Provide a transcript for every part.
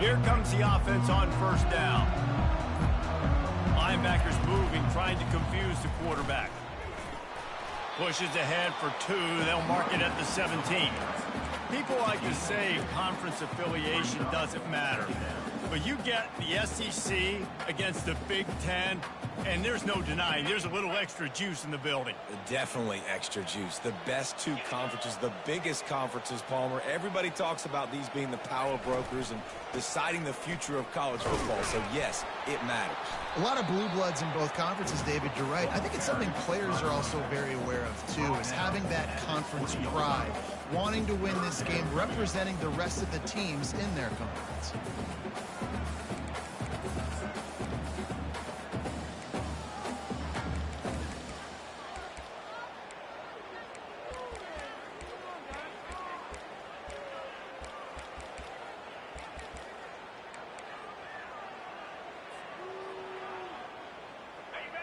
Here comes the offense on first down. Linebackers moving, trying to confuse the quarterback. Pushes ahead for 2. They'll mark it at the 17. People like to say conference affiliation doesn't matter. But you get the SEC against the Big Ten, and there's no denying there's a little extra juice in the building. Definitely extra juice. The best two conferences, the biggest conferences, Palmer. Everybody talks about these being the power brokers and deciding the future of college football. So, yes, it matters. A lot of blue bloods in both conferences, David. You're right. I think it's something players are also very aware of, too, is having that conference pride, wanting to win this game, representing the rest of the teams in their conference.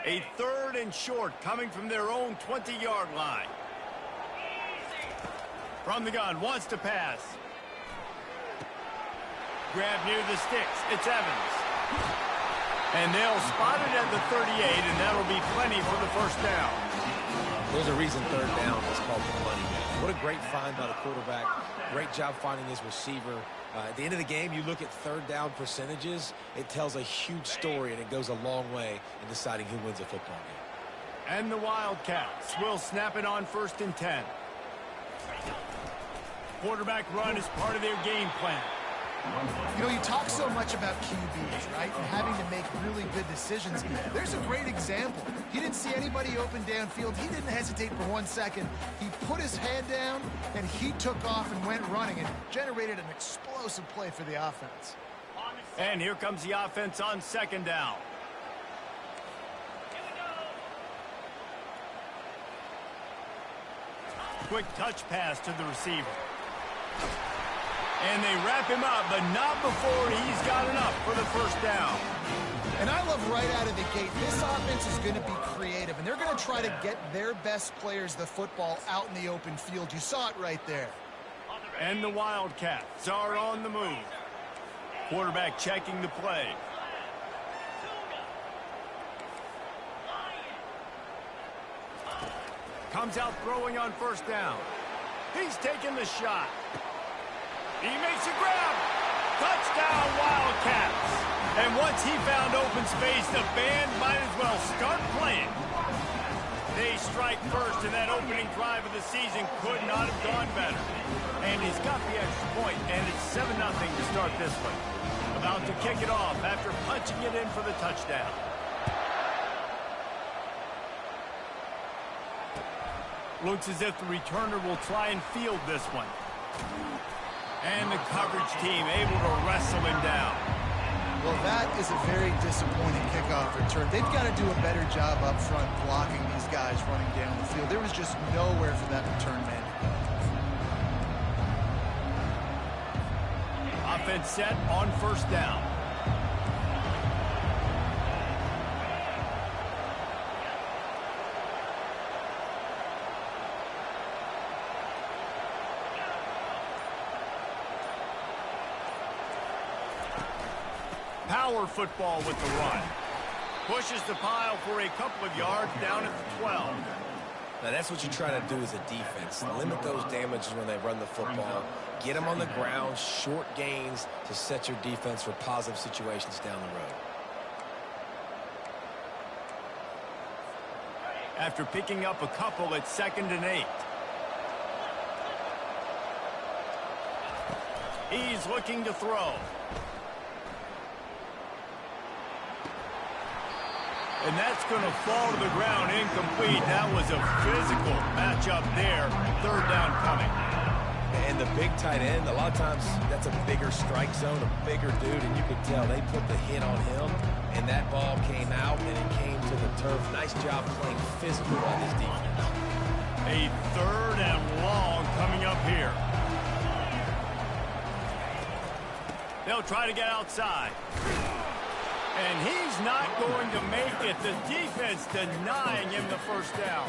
A 3rd and short coming from their own 20-yard line. From the gun, wants to pass. Grab near the sticks. It's Evans. And they'll spot it at the 38, and that'll be plenty for the first down. There's a reason 3rd down is called the money man. What a great find by the quarterback. Great job finding his receiver. At the end of the game, you look at 3rd down percentages. It tells a huge story, and it goes a long way in deciding who wins a football game. And the Wildcats will snap it on 1st and 10. Quarterback run is part of their game plan. You know, you talk so much about QBs, right, and having to make really good decisions. There's a great example. He didn't see anybody open downfield. He didn't hesitate for 1 second. He put his head down, and he took off and went running and generated an explosive play for the offense. And here comes the offense on 2nd down. Quick touch pass to the receiver. And they wrap him up, but not before he's got enough for the first down. And I love right out of the gate, this offense is going to be creative, and they're going to try to get their best players the football out in the open field. You saw it right there. And the Wildcats are on the move. Quarterback checking the play. Comes out throwing on 1st down. He's taking the shot. He makes a grab. Touchdown, Wildcats. And once he found open space, the band might as well start playing. They strike first, and that opening drive of the season could not have gone better. And he's got the extra point, and it's 7-0 to start this one. About to kick it off after punching it in for the touchdown. Looks as if the returner will try and field this one. And the coverage team able to wrestle him down. Well, that is a very disappointing kickoff return. They've got to do a better job up front blocking these guys running down the field. There was just nowhere for that return man to go. Offense set on 1st down. Power football with the run. Pushes the pile for a couple of yards down at the 12. Now, that's what you try to do as a defense. Limit those damages when they run the football. Get them on the ground, short gains to set your defense for positive situations down the road. After picking up a couple at 2nd and 8. He's looking to throw. And that's going to fall to the ground incomplete. That was a physical matchup there. 3rd down coming. And the big tight end, a lot of times that's a bigger strike zone, a bigger dude, and you could tell they put the hit on him, and that ball came out, and it came to the turf. Nice job playing physical on his defense. A 3rd and long coming up here. They'll try to get outside. And he's not going to make it. The defense denying him the first down.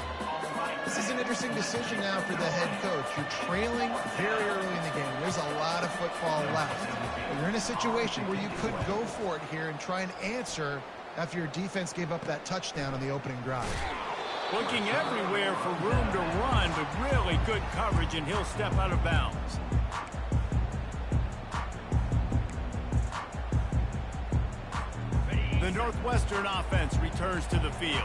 This is an interesting decision now for the head coach. You're trailing very early in the game. There's a lot of football left. But you're in a situation where you could go for it here and try and answer after your defense gave up that touchdown on the opening drive. Looking everywhere for room to run, but really good coverage, and he'll step out of bounds. The Northwestern offense returns to the field.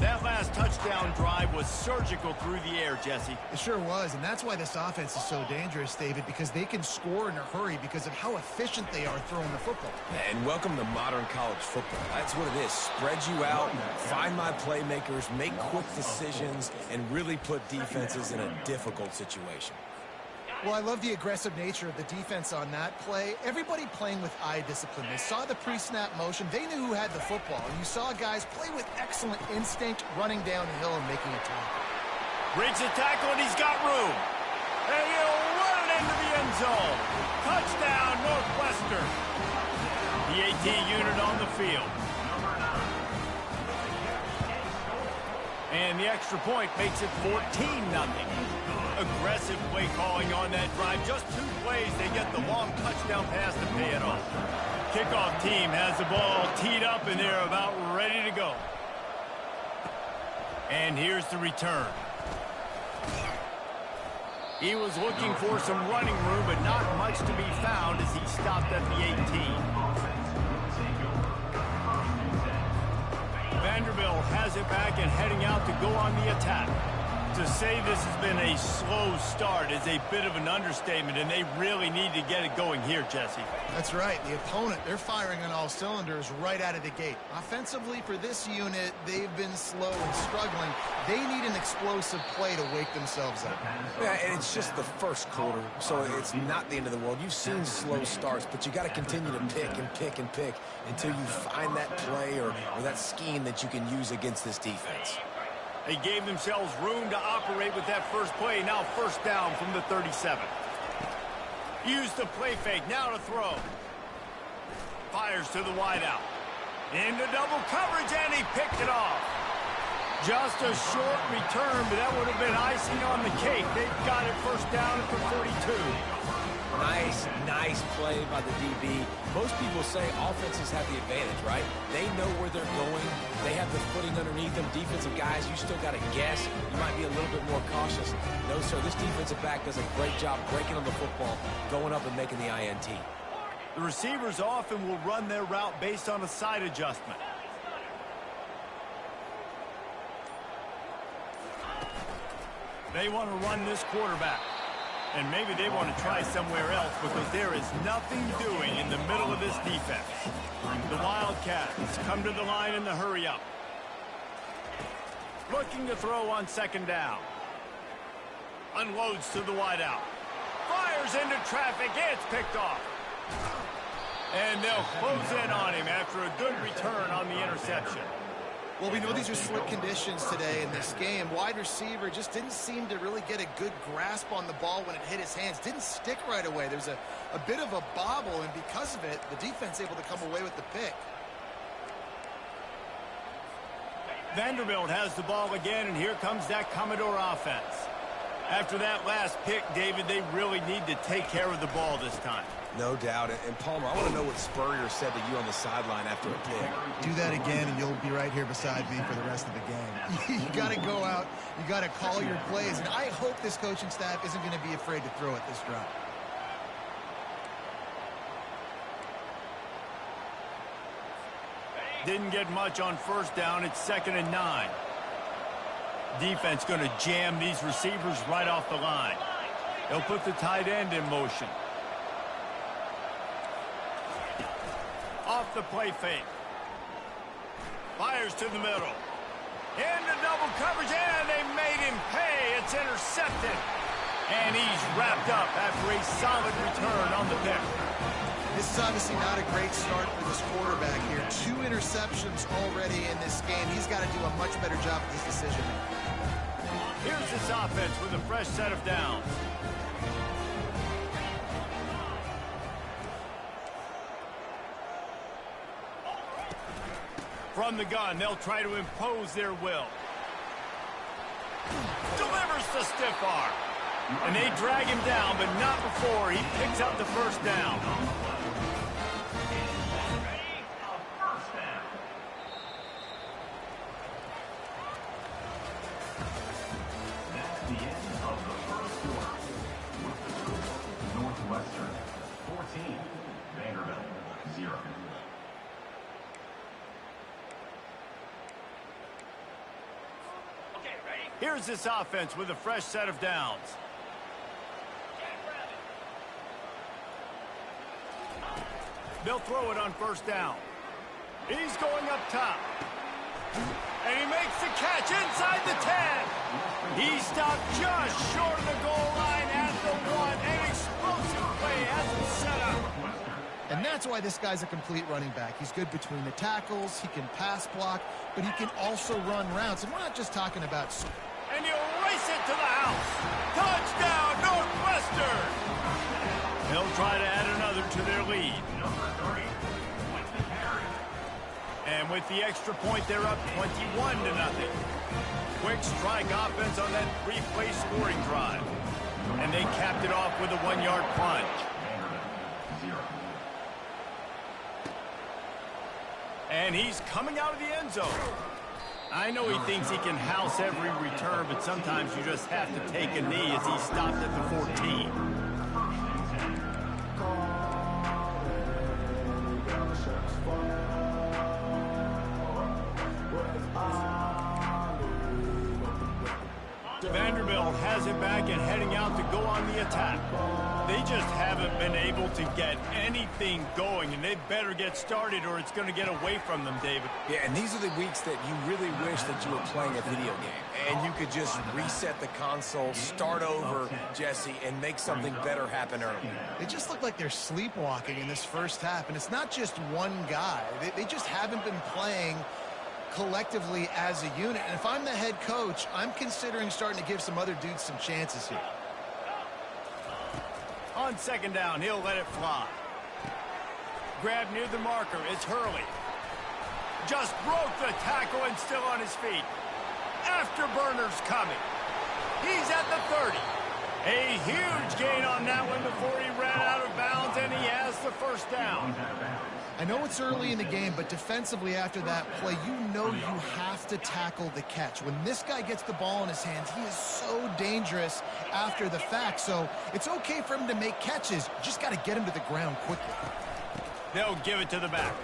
That last touchdown drive was surgical through the air, Jesse. It sure was, and that's why this offense is so dangerous, David, because they can score in a hurry because of how efficient they are throwing the football. And welcome to modern college football. That's what it is. Spread you out, find my playmakers, make quick decisions, and really put defenses in a difficult situation. Well, I love the aggressive nature of the defense on that play. Everybody playing with eye discipline. They saw the pre-snap motion. They knew who had the football. And you saw guys play with excellent instinct, running downhill and making a tackle. Breaks the tackle, and he's got room. And he'll run it into the end zone. Touchdown, Northwestern. The AT unit on the field. And the extra point makes it 14-0. Aggressive play calling on that drive. Just 2 plays, they get the long touchdown pass to pay it off. Kickoff team has the ball teed up, and they're about ready to go. And here's the return. He was looking for some running room, but not much to be found as he stopped at the 18. Vanderbilt has it back and heading out to go on the attack. To say this has been a slow start is a bit of an understatement, and they really need to get it going here, Jesse. That's right. The opponent, they're firing on all cylinders right out of the gate. Offensively, for this unit, they've been slow and struggling. They need an explosive play to wake themselves up. Yeah, and it's just the first quarter, so it's not the end of the world. You've seen slow starts, but you got to continue to pick and pick and pick until you find that play or that scheme that you can use against this defense. They gave themselves room to operate with that first play. Now first down from the 37. Use the play fake. Now to throw. Fires to the wideout. Into double coverage, and he picked it off. Just a short return, but that would have been icing on the cake. They've got it first down at the 42. Nice play by the DB. Most people say offenses have the advantage, right? They know where they're going. They have the footing underneath them. Defensive guys, you still got to guess. You might be a little bit more cautious. No, sir, this defensive back does a great job breaking on the football, going up and making the INT. The receivers often will run their route based on a side adjustment. They want to run this quarterback. And maybe they want to try somewhere else because there is nothing doing in the middle of this defense. The Wildcats come to the line in the hurry-up. Looking to throw on second down. Unloads to the wideout. Fires into traffic. It's picked off. And they'll close in on him after a good return on the interception. Well, we know these are slick conditions today in this game. Wide receiver just didn't seem to really get a good grasp on the ball when it hit his hands. Didn't stick right away. There's a bit of a bobble, and because of it, the defense able to come away with the pick. Vanderbilt has the ball again, and here comes that Commodore offense. After that last pick, David, they really need to take care of the ball this time. No doubt. And Palmer, I want to know what Spurrier said to you on the sideline after a pick. Do that again, and you'll be right here beside me for the rest of the game. You got to go out. You got to call your plays. And I hope this coaching staff isn't going to be afraid to throw it this drive. Didn't get much on first down. It's 2nd and 9. Defense going to jam these receivers right off the line. They'll put the tight end in motion. Off the play fake. Fires to the middle. Into double coverage, and they made him pay. It's intercepted. And he's wrapped up after a solid return on the pick. This is obviously not a great start for this quarterback here. 2 interceptions already in this game. He's got to do a much better job with his decision making. Here's this offense with a fresh set of downs. From the gun, they'll try to impose their will. Delivers the stiff arm. And they drag him down, but not before he picks up the first down. That's the end of the first quarter. With the total, Northwestern 14, Vanderbilt 0. Here's this offense with a fresh set of downs. They'll throw it on first down. He's going up top. And he makes the catch inside the 10. He stopped just short of the goal line at the 1. An explosive play has him set up. And that's why this guy's a complete running back. He's good between the tackles, he can pass block, but he can also run routes. And we're not just talking about... And he'll race it to the house. Touchdown, Northwestern! They'll try to add another to their lead. And with the extra point, they're up 21-0. Quick strike offense on that three-play scoring drive. And they capped it off with a 1-yard plunge. And he's coming out of the end zone. I know he thinks he can house every return, but sometimes you just have to take a knee as he stopped at the 14. Vanderbilt has it back and heading out to go on the attack. They just haven't been able to get anything going, and they better get started or it's going to get away from them, David. Yeah, and these are the weeks that you really wish that you were playing a video game and you could just reset the console, start over, Jesse, and make something better happen early. They just look like they're sleepwalking in this first half, and it's not just one guy. They just haven't been playing collectively as a unit. And if I'm the head coach, I'm considering starting to give some other dudes some chances here. On second down, he'll let it fly. Grab near the marker, it's Hurley. Just broke the tackle and still on his feet. Afterburner's coming. He's at the 30. A huge gain on that one before he ran out of bounds, and he has the first down. I know it's early in the game, but defensively after that play, you know you have to tackle the catch. When this guy gets the ball in his hands, he is so dangerous after the fact. So it's okay for him to make catches. You just got to get him to the ground quickly. They'll give it to the back.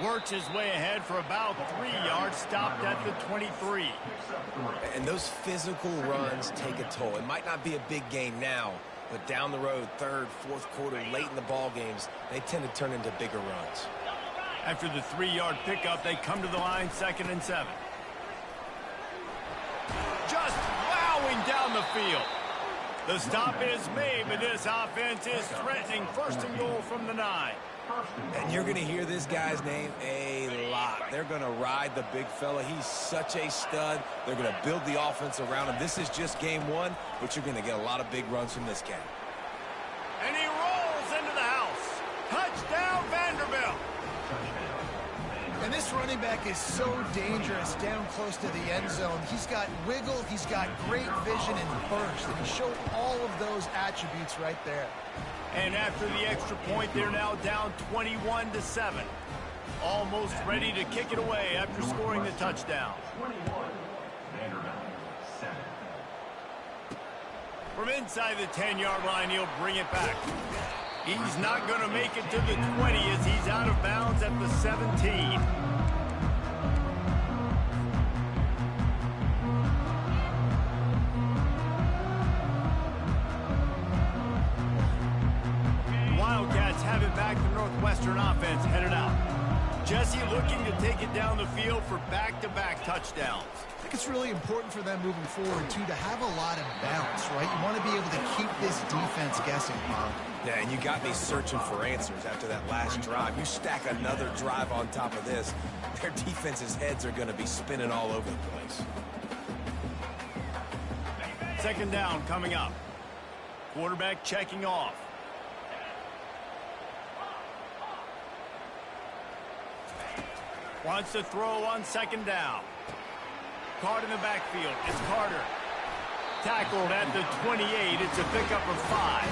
Works his way ahead for about 3 yards, stopped at the 23. And those physical runs take a toll. It might not be a big gain now, but down the road, third, fourth quarter, late in the ball games, they tend to turn into bigger runs. After the 3-yard pickup, they come to the line, 2nd and 7. Just plowing down the field. The stop is made, but this offense is threatening 1st and goal from the 9. And you're going to hear this guy's name a lot. They're going to ride the big fella. He's such a stud. They're going to build the offense around him. This is just game 1, but you're going to get a lot of big runs from this guy. And he rolls into the house. Touchdown, Vanderbilt. And this running back is so dangerous down close to the end zone. He's got wiggle, he's got great vision and burst, and he showed all of those attributes right there. And after the extra point, they're now down 21-7. Almost ready to kick it away after scoring the touchdown. 21, Vanderbilt 7. From inside the 10-yard line, he'll bring it back. He's not going to make it to the 20 as he's out of bounds at the 17. Wildcats have it back. The Northwestern offense headed out. Jesse looking to take it down the field for back-to-back touchdowns. I think it's really important for them moving forward, too, to have a lot of bounce, right? You want to be able to keep this defense guessing, Bob. Yeah, and you got me searching for answers after that last drive. You stack another drive on top of this, their defense's heads are going to be spinning all over the place. 2nd down coming up. Quarterback checking off. Wants to throw on second down. Caught in the backfield. It's Carter. Tackled at the 28. It's a pickup of 5.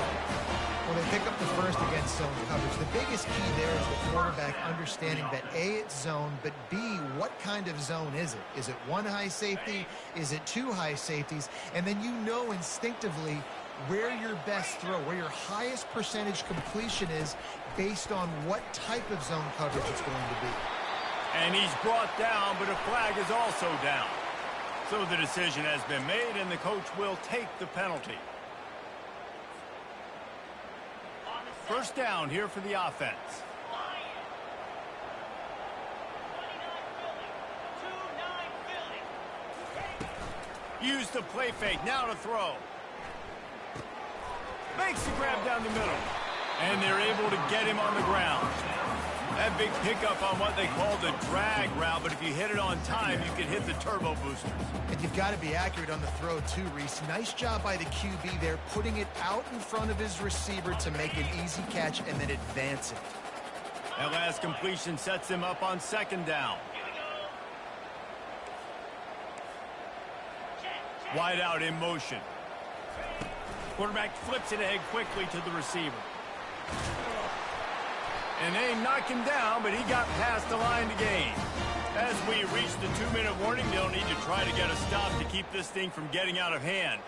Well, they pick up the first against zone coverage. The biggest key there is the quarterback understanding that A, it's zone, but B, what kind of zone is it? Is it one high safety? Is it two high safeties? And then you know instinctively where your best throw, where your highest percentage completion is based on what type of zone coverage it's going to be. And he's brought down, but a flag is also down. So the decision has been made, and the coach will take the penalty. First down here for the offense. Use the play fake. Now to throw. Makes the grab down the middle. And they're able to get him on the ground. That big pickup on what they call the drag route, but if you hit it on time, you can hit the turbo boosters. And you've got to be accurate on the throw too, Reese. Nice job by the QB there, putting it out in front of his receiver to make an easy catch and then advance it. That last completion sets him up on second down. Wide out in motion. Quarterback flips it ahead quickly to the receiver. And they knock him down, but he got past the line to gain. As we reach the 2-minute warning, they'll need to try to get a stop to keep this thing from getting out of hand.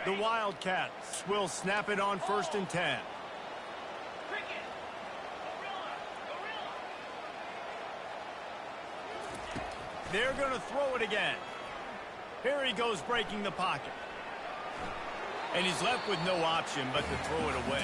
The Wildcats will snap it on 1st and 10. They're going to throw it again. Here he goes breaking the pocket. And he's left with no option but to throw it away.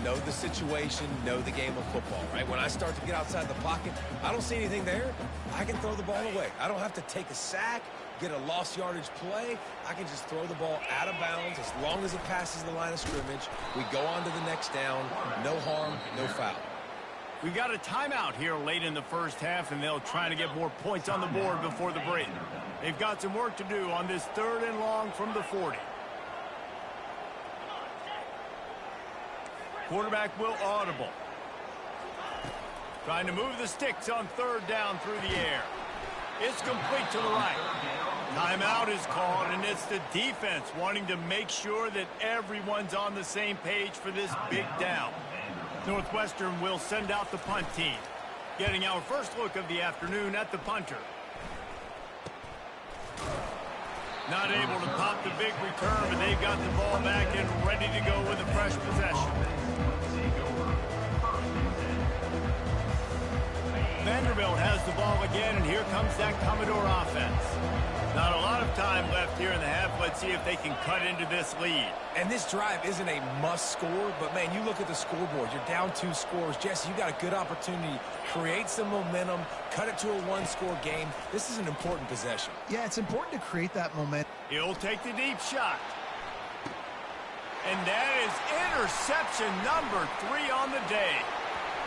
Know the situation, know the game of football, right? When I start to get outside the pocket, I don't see anything there. I can throw the ball away. I don't have to take a sack, get a lost yardage play. I can just throw the ball out of bounds as long as it passes the line of scrimmage. We go on to the next down. No harm, no foul. We got a timeout here late in the first half, and they'll try to get more points on the board before the break. They've got some work to do on this 3rd and long from the 40. Quarterback will audible. Trying to move the sticks on 3rd down through the air. It's complete to the right. Timeout is called, and it's the defense wanting to make sure that everyone's on the same page for this big down. Northwestern will send out the punt team. Getting our first look of the afternoon at the punter. Not able to pop the big return, but they've got the ball back and ready to go with a fresh possession. Vanderbilt has the ball again, and here comes that Commodore offense. Not a lot of time left here in the half. Let's see if they can cut into this lead. And this drive isn't a must score, but man, you look at the scoreboard. You're down 2 scores. Jesse, you got a good opportunity. Create some momentum. Cut it to a 1-score game. This is an important possession. Yeah, it's important to create that momentum. He'll take the deep shot. And that is interception number 3 on the day.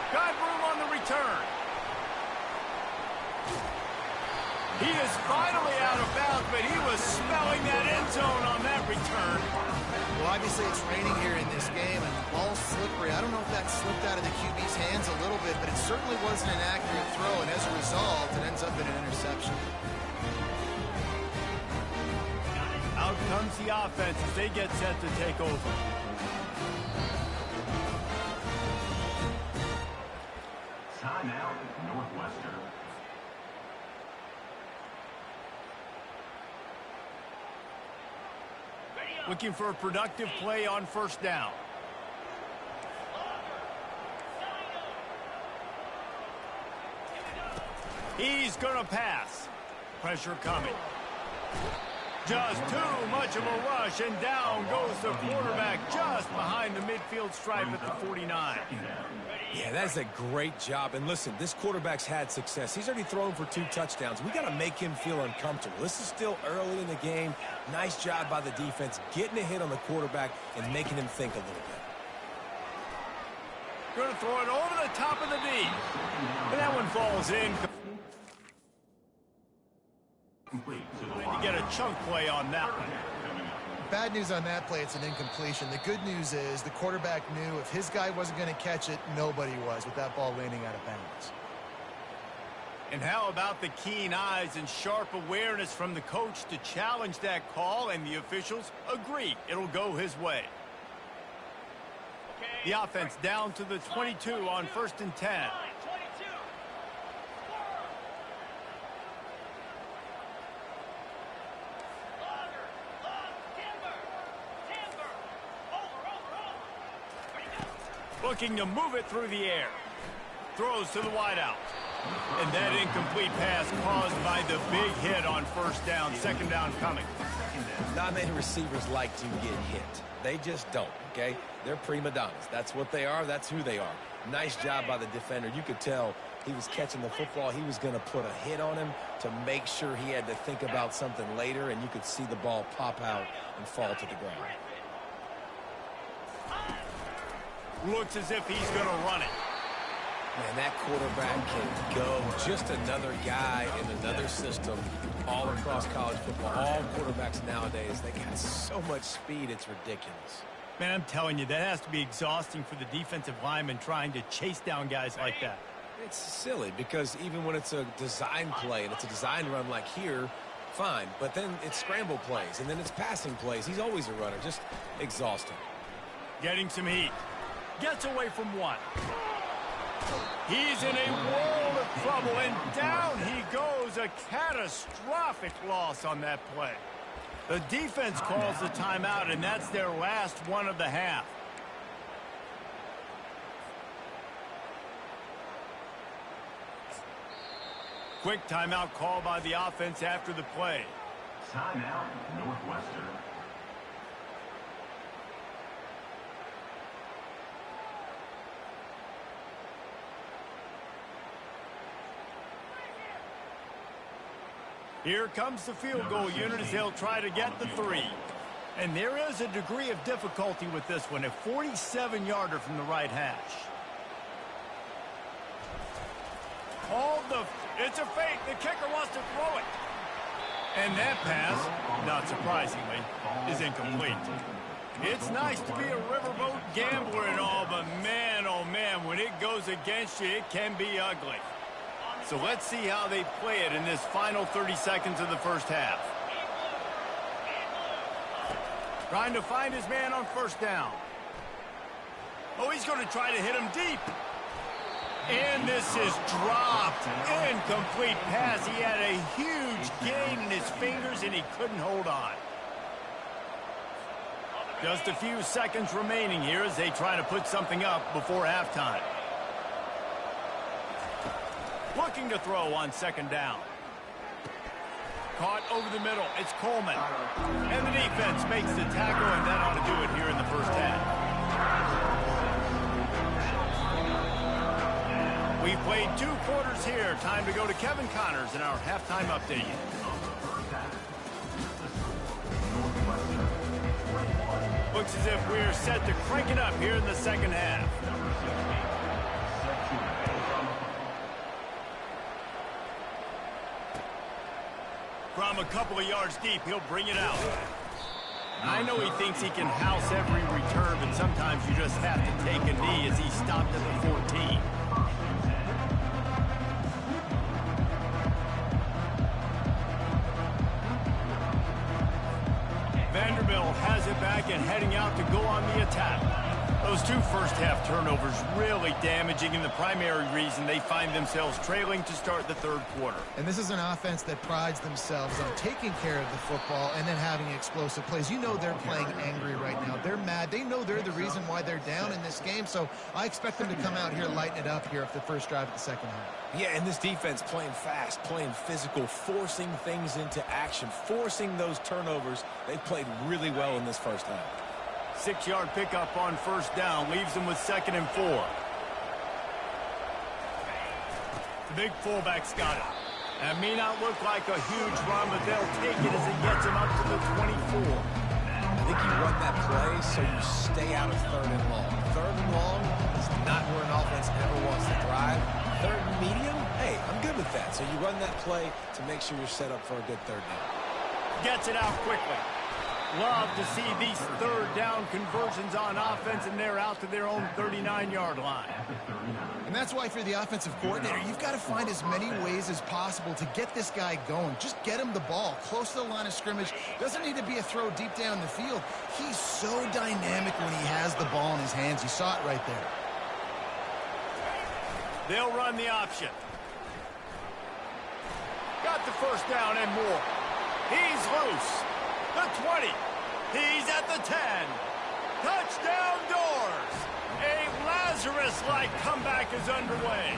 Got room on the return. He is finally out of bounds, but he was smelling that end zone on that return. Well, obviously it's raining here in this game, and the ball's slippery. I don't know if that slipped out of the QB's hands a little bit, but it certainly wasn't an accurate throw, and as a result, it ends up in an interception. Out comes the offense as they get set to take over. Timeout, Northwestern. Looking for a productive play on 1st down. He's going to pass. Pressure coming. Just too much of a rush, and down goes the quarterback just behind the midfield stripe at the 49. Yeah, that's a great job. And listen, this quarterback's had success. He's already thrown for 2 touchdowns. We got to make him feel uncomfortable. This is still early in the game. Nice job by the defense, getting a hit on the quarterback and making him think a little bit. Going to throw it over the top of the D. And that one falls in. To get a chunk play on that one. bad news on that play, it's an incompletion. The good news is the quarterback knew if his guy wasn't going to catch it, nobody was with that ball landing out of bounds. And how about the keen eyes and sharp awareness from the coach to challenge that call, and the officials agree it'll go his way. The offense down to the 22 on 1st and 10. Looking to move it through the air. Throws to the wideout. And that incomplete pass caused by the big hit on 1st down. 2nd down coming. Not many receivers like to get hit. They just don't, okay? They're prima donnas. That's what they are. That's who they are. Nice job by the defender. You could tell he was catching the football. He was going to put a hit on him to make sure he had to think about something later, and you could see the ball pop out and fall to the ground. Looks as if he's going to run it. Man, that quarterback can go. Just another guy in another system all across college football. All quarterbacks nowadays, they got so much speed, it's ridiculous. Man, I'm telling you, that has to be exhausting for the defensive lineman trying to chase down guys like that. It's silly because even when it's a design play and it's a design run like here, fine. But then it's scramble plays and then it's passing plays. He's always a runner. Just exhausting. Getting some heat. Gets away from one. He's in a world of trouble, and down he goes. A catastrophic loss on that play. The defense calls the timeout, and that's their last one of the half. Quick timeout call by the offense after the play. Timeout, Northwestern. Here comes the field goal unit as they'll try to get the 3. And there is a degree of difficulty with this one, a 47-yarder from the right hash. It's a fake. The kicker wants to throw it. And that pass, not surprisingly, is incomplete. It's nice to be a riverboat gambler and all, but man, oh man, when it goes against you, it can be ugly. So let's see how they play it in this final 30 seconds of the first half. Trying to find his man on 1st down. Oh, he's going to try to hit him deep. And this is dropped. Incomplete pass. He had a huge gain in his fingers, and he couldn't hold on. Just a few seconds remaining here as they try to put something up before halftime. Looking to throw on 2nd down. Caught over the middle. It's Coleman. And the defense makes the tackle, and that ought to do it here in the first half. We've played 2 quarters here. Time to go to Kevin Connors in our halftime update. Looks as if we're set to crank it up here in the 2nd half. From a couple of yards deep, he'll bring it out. I know he thinks he can house every return, but sometimes you just have to take a knee as he stopped at the 14. Vanderbilt has it back and heading out to go on the attack. Those 2 first-half turnovers really damaging, and the primary reason they find themselves trailing to start the 3rd quarter. And this is an offense that prides themselves on taking care of the football and then having explosive plays. You know they're playing angry right now. They're mad. They know they're the reason why they're down in this game, so I expect them to come out here, lighten it up here for the first drive of the 2nd half. Yeah, and this defense playing fast, playing physical, forcing things into action, forcing those turnovers. They played really well in this first half. 6-yard pickup on 1st down leaves them with 2nd and 4. The big fullback's got it. That may not look like a huge run, but they'll take it as it gets him up to the 24. I think you run that play so you stay out of 3rd and long. 3rd and long is not where an offense ever wants to drive. 3rd and medium, hey, I'm good with that. So you run that play to make sure you're set up for a good 3rd down. Gets it out quickly. Love to see these third down conversions on offense, and they're out to their own 39-yard line. And that's why if you're the offensive coordinator, you've got to find as many ways as possible to get this guy going. Just get him the ball close to the line of scrimmage. Doesn't need to be a throw deep down the field. He's so dynamic when he has the ball in his hands. You saw it right there. They'll run the option. Got the first down and more. He's loose. The 20. He's at the 10. Touchdown Doors. A Lazarus-like comeback is underway.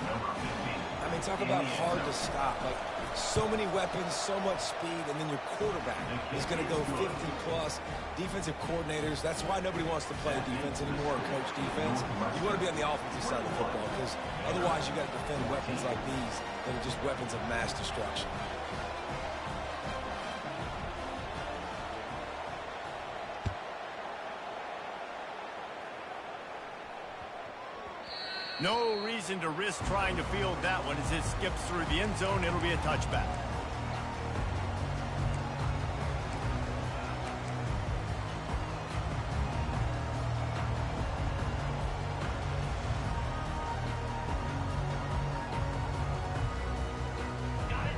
I mean, talk about hard to stop. Like, so many weapons, so much speed, and then your quarterback is going to go 50-plus. Defensive coordinators, that's why nobody wants to play defense anymore or coach defense. You want to be on the offensive side of the football because otherwise you got to defend weapons like these that are just weapons of mass destruction. No reason to risk trying to field that one as it skips through the end zone. It'll be a touchback.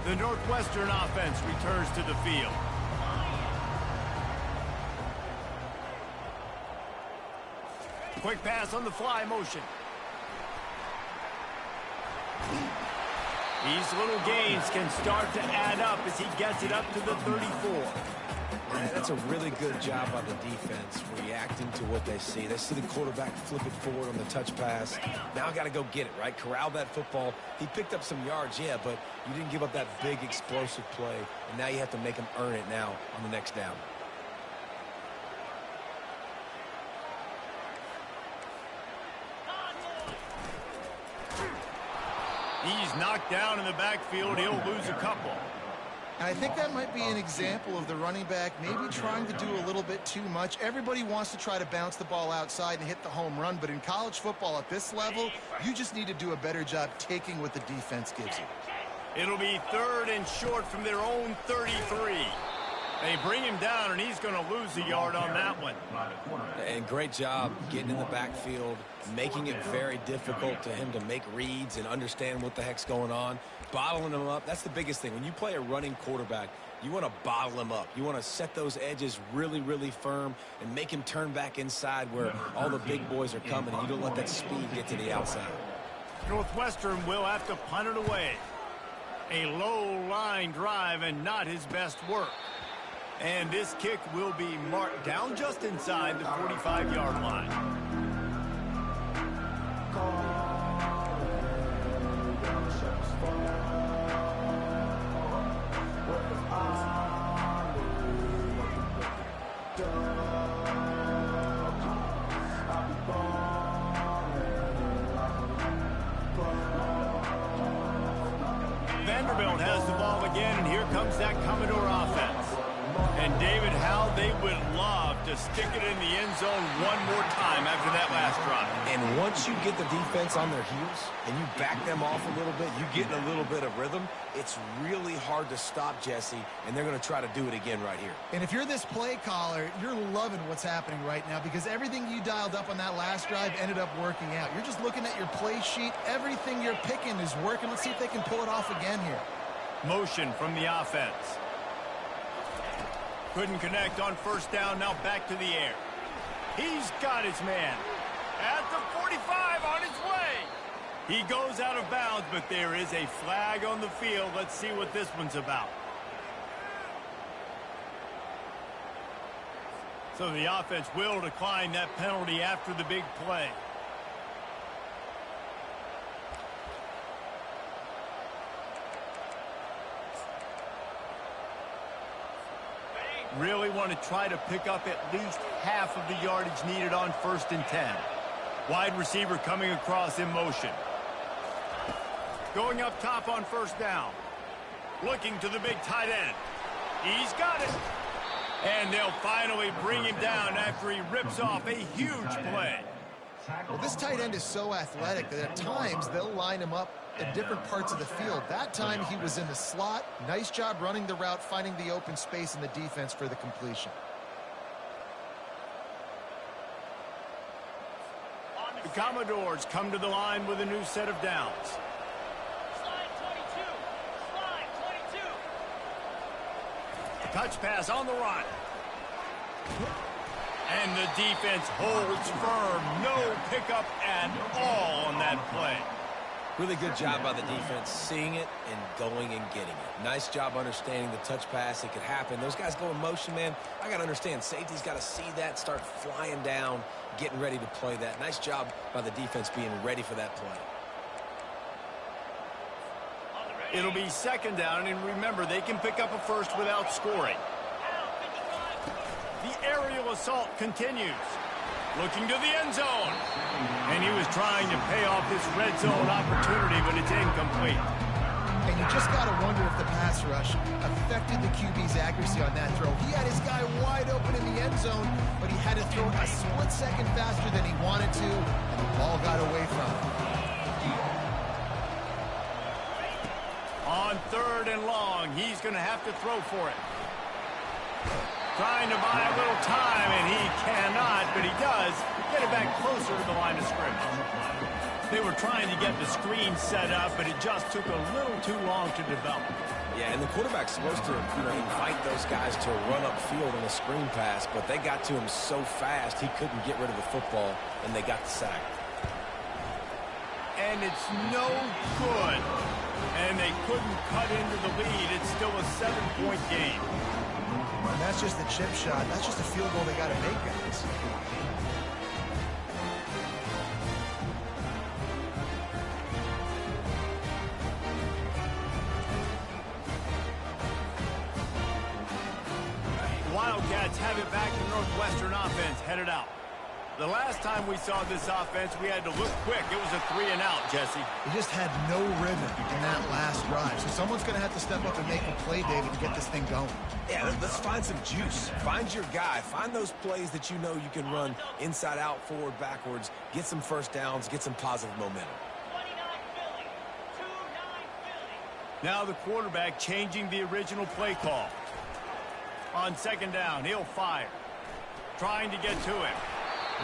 The Northwestern offense returns to the field. Quick pass on the fly motion. These little gains can start to add up as he gets it up to the 34. Yeah, that's a really good job by the defense, reacting to what they see. They see the quarterback flip it forward on the touch pass. Now I got to go get it, right? Corral that football. He picked up some yards, yeah, but you didn't give up that big explosive play, and now you have to make him earn it now on the next down. He's knocked down in the backfield. He'll lose a couple. And I think that might be an example of the running back maybe trying to do a little bit too much. Everybody wants to try to bounce the ball outside and hit the home run, but in college football at this level, you just need to do a better job taking what the defense gives you. It'll be 3rd and short from their own 33. They bring him down, and he's going to lose a yard on that one. And great job getting in the backfield, making it very difficult to him to make reads and understand what the heck's going on, bottling him up. That's the biggest thing. When you play a running quarterback, you want to bottle him up. You want to set those edges really, really firm and make him turn back inside where all the big boys are coming, and you don't let that speed get to the outside. Northwestern will have to punt it away. A low line drive and not his best work. And this kick will be marked down just inside the 45-yard line. Vanderbilt has the ball again, and here comes that Commodore offense. And David, how they would love to stick it in the end zone one more time after that last drive. And once you get the defense on their heels and you back them off a little bit, you get in a little bit of rhythm, it's really hard to stop Jesse, and they're going to try to do it again right here. And if you're this play caller, you're loving what's happening right now because everything you dialed up on that last drive ended up working out. You're just looking at your play sheet. Everything you're picking is working. Let's see if they can pull it off again here. Motion from the offense. Couldn't connect on first down, now back to the air. He's got his man. At the 45 on his way. He goes out of bounds, but there is a flag on the field. Let's see what this one's about. So the offense will decline that penalty after the big play. Really want to try to pick up at least half of the yardage needed on 1st and 10. Wide receiver coming across in motion. Going up top on first down. Looking to the big tight end. He's got it. And they'll finally bring him down after he rips off a huge play. Well, this tight end is so athletic that at times they'll line him up in different parts of the field. That time he was in the slot. Nice job running the route, finding the open space in the defense for the completion. The Commodores come to the line with a new set of downs. Slide 22. Slide 22. Touch pass on the run. And the defense holds firm. No pickup at all on that play. Really good job by the defense, seeing it and going and getting it. Nice job understanding the touch pass. It could happen. Those guys go in motion, man. I got to understand, safety's got to see that, start flying down, getting ready to play that. Nice job by the defense being ready for that play. It'll be second down, and remember, they can pick up a first without scoring. The aerial assault continues. Looking to the end zone. And he was trying to pay off this red zone opportunity, but it's incomplete. And you just got to wonder if the pass rush affected the QB's accuracy on that throw. He had his guy wide open in the end zone, but he had to throw a split second faster than he wanted to, and the ball got away from him. On third and long, he's going to have to throw for it. Trying to buy a little time, and he cannot, but he does get it back closer to the line of scrimmage. They were trying to get the screen set up, but it just took a little too long to develop. Yeah, and the quarterback's supposed to, invite those guys to run upfield on a screen pass, but they got to him so fast he couldn't get rid of the football, and they got the sack. And it's no good. And they couldn't cut into the lead. It's still a 7-point game. And that's just a chip shot. That's just a field goal they got to make, guys. Wildcats have it back in Northwestern offense, headed out. The last time we saw this offense, we had to look quick. It was a 3-and-out, Jesse. They just had no rhythm in that last drive. So someone's going to have to step up and make a play, David, and get this thing going. Yeah, let's find some juice. Find your guy. Find those plays that you know you can run inside out, forward, backwards. Get some first downs. Get some positive momentum. 29 Philly. 2-9 Philly. Now the quarterback changing the original play call. On second down, he'll fire. Trying to get to him.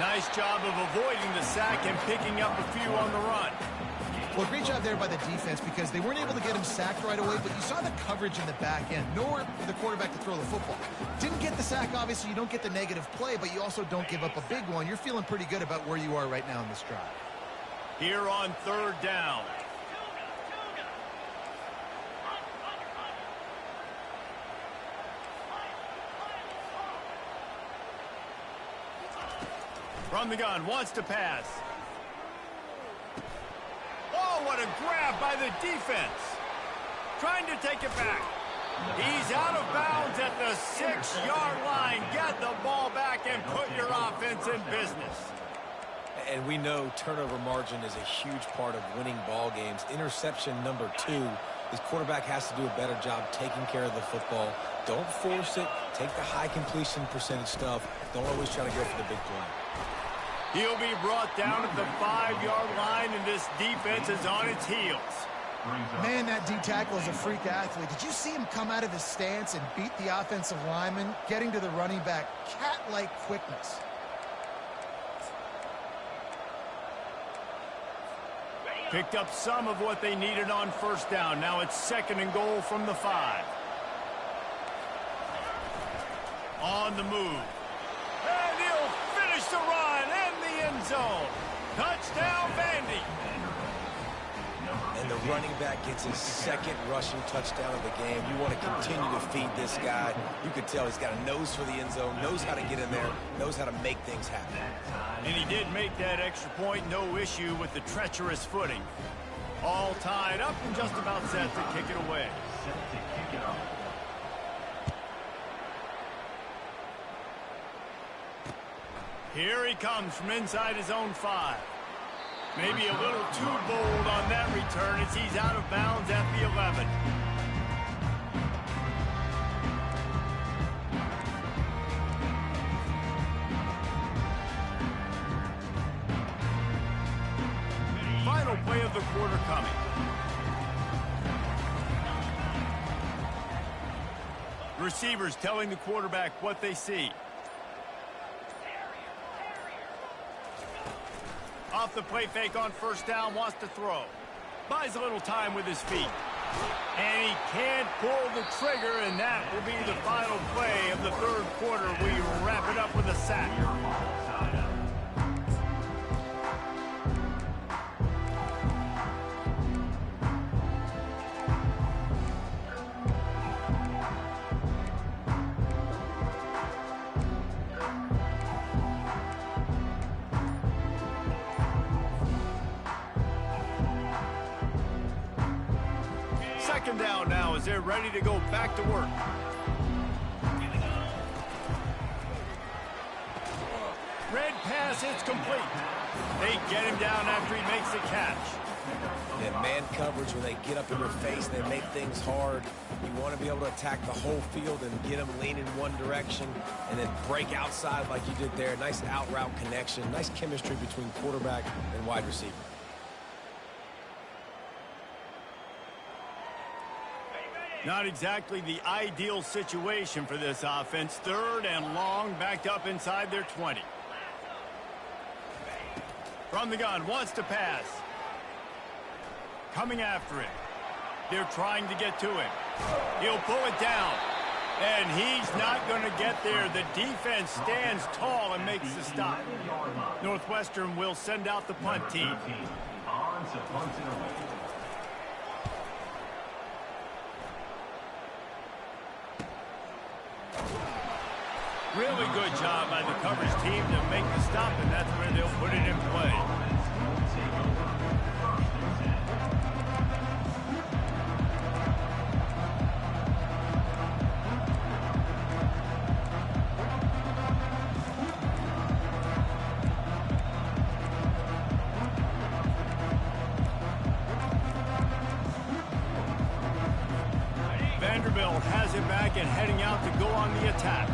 Nice job of avoiding the sack and picking up a few on the run. Well, great job there by the defense because they weren't able to get him sacked right away, but you saw the coverage in the back end. Nowhere for the quarterback to throw the football. Didn't get the sack, obviously. You don't get the negative play, but you also don't give up a big one. You're feeling pretty good about where you are right now in this drive. Here on third down. From the gun, wants to pass. Oh, what a grab by the defense. Trying to take it back. He's out of bounds at the 6-yard line. Get the ball back and put your offense in business. And we know turnover margin is a huge part of winning ball games. Interception number 2. His quarterback has to do a better job taking care of the football. Don't force it. Take the high completion percentage stuff. Don't always try to go for the big play. He'll be brought down at the 5-yard line, and this defense is on its heels. Man, that D-tackle is a freak athlete. Did you see him come out of his stance and beat the offensive lineman, getting to the running back? Cat-like quickness. Picked up some of what they needed on first down. Now it's second and goal from the 5. On the move. And he'll finish the run in the end zone. Touchdown, Vandy. And the running back gets his second rushing touchdown of the game. You want to continue to feed this guy. You can tell he's got a nose for the end zone, knows how to get in there, knows how to make things happen. And he did make that extra point, no issue with the treacherous footing. All tied up and just about set to kick it away. Here he comes from inside his own 5. Maybe a little too bold on that return as he's out of bounds at the 11. Final play of the quarter coming. receivers telling the quarterback what they see. Off the play fake on first down, wants to throw. Buys a little time with his feet. And he can't pull the trigger, and that will be the final play of the third quarter. We wrap it up with a sack. Second down now as they're ready to go back to work. Red pass, it's complete. They get him down after he makes the catch. Yeah, man coverage, when they get up in your face, they make things hard. You want to be able to attack the whole field and get them lean in one direction and then break outside like you did there. Nice out route connection, nice chemistry between quarterback and wide receiver. Not exactly the ideal situation for this offense. Third and long, backed up inside their 20. From the gun, wants to pass. Coming after him. They're trying to get to him. He'll pull it down. And he's not going to get there. The defense stands tall and makes the stop. Northwestern will send out the punt team. On to punt it away. Really good job by the coverage team to make the stop, and that's where they'll put it in play. Vanderbilt has it back and heading out to go on the attack.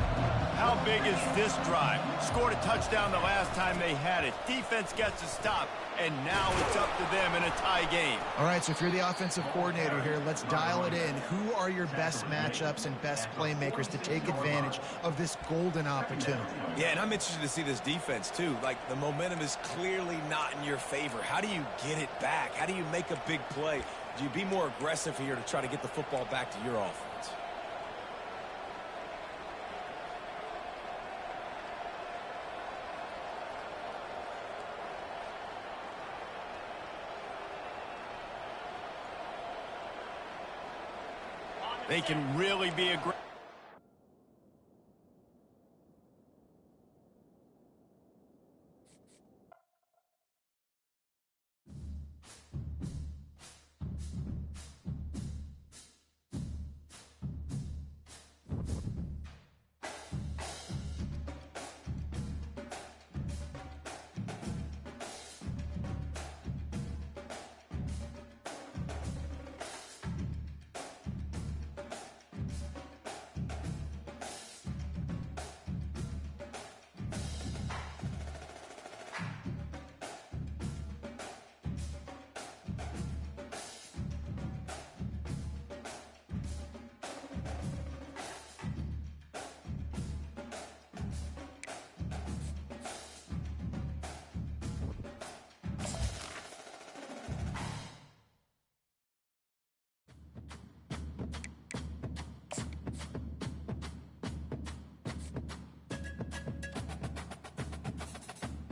How big is this drive? Scored a touchdown the last time they had it. Defense gets a stop, and now it's up to them in a tie game. All right, so if you're the offensive coordinator here, let's dial it in. Who are your best matchups and best playmakers to take advantage of this golden opportunity? Yeah, and I'm interested to see this defense, too. Like, the momentum is clearly not in your favor. How do you get it back? How do you make a big play? Do you be more aggressive here to try to get the football back to your offense? They can really be aggressive.